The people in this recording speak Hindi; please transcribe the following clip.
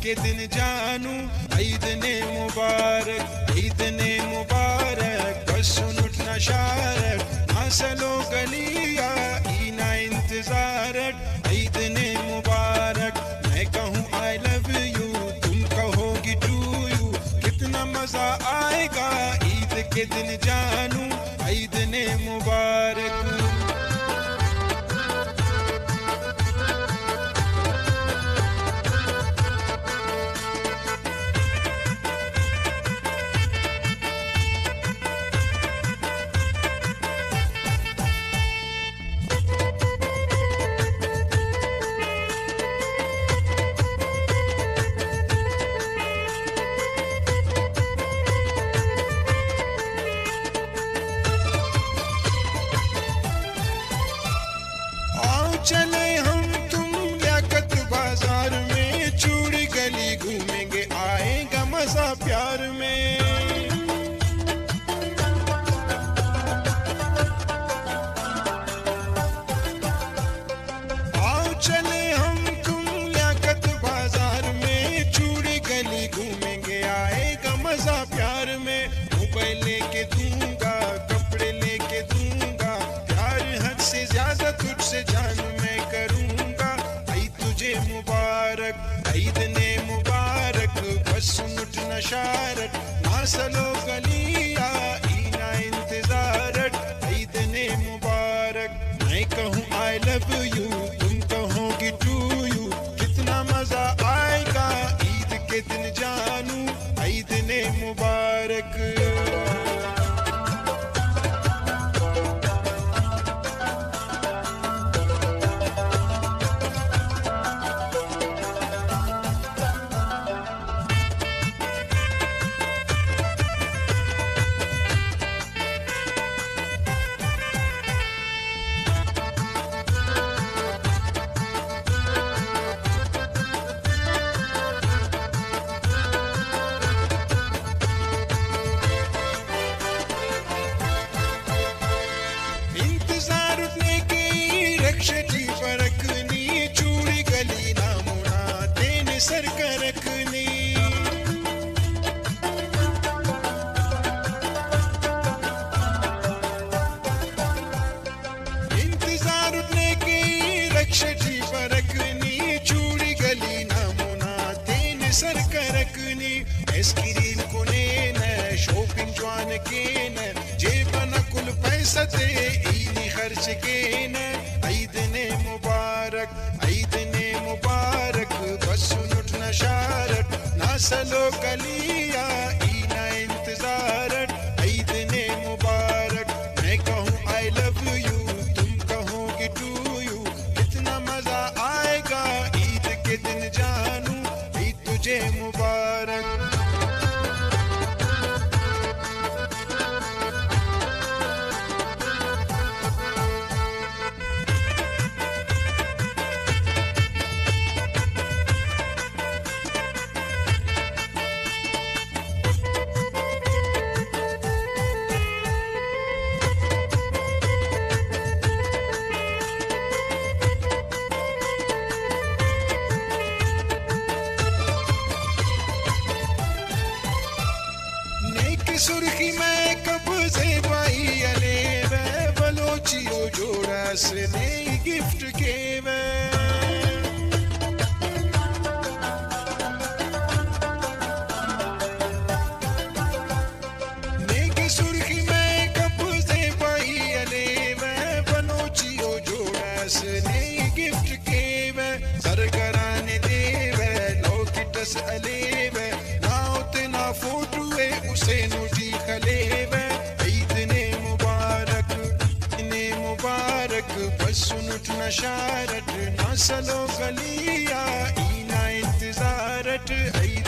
के दिन जानू ईद ने मुबारक बस सुन उठना शारक हासलो गलिया ईना इंतजारक ईद ने मुबारक मैं कहूँ आई लव यू तुम कहोगी टू यू कितना मजा आएगा ईद के दिन जानू ईद ने मुबारक चले हम तुम लियाकत बाजार में चूड़ी गली घूमेंगे आएगा मजा प्यार में आओ चले हम तुम लियाकत बाजार में चूड़ी गली घूमेंगे आएगा मजा प्यार में मोबाइल लेके दूंगा कपड़े लेके दूंगा प्यार हद से ज्यादा तुझसे जानू मुबारक ईद ने मुबारक बस सुन उठना शारक नासलो गलिया ईना इंतजारक ईद ने मुबारक मैं कहूँ आई लव यू तुम कहोगी टू यू कितना मजा आएगा ईद के दिन जानू ईद ने मुबारक रक्षी परखनी चूड़ी गली नामुना तेने सर करकनी इंतजार उठने की रक्षी परखनी चूड़ी गली नामुना तेने सर करकनी आइसक्रीम कोने न शॉपिंग जवान के न जेबन कुल पैसा ते इनी खर्च के न ईद ने मुबारक बस सुन उठना शारक नासलो गलिया ईना इंतजारक ईद ने मुबारक मैं कहूँ आई लव यू तुम कहोगी टू यू कितना मजा आएगा ईद के दिन जानू ईद तुझे मुबारक सुर्खी में कब से पाई अले वे बलोचियो जोड़ा से नई गिफ्ट के वे नेकी सुर्खी में कब से पाई अले वे बलोचियो जोड़ा से नई गिफ्ट के वे सर कराने दे वे लौकिटस अले वे ना उतना फोटो उसे नोटी खले ईद ने मुबारक बस सुन उठना शारट नासलो गलिया ईना इंतजारट ईद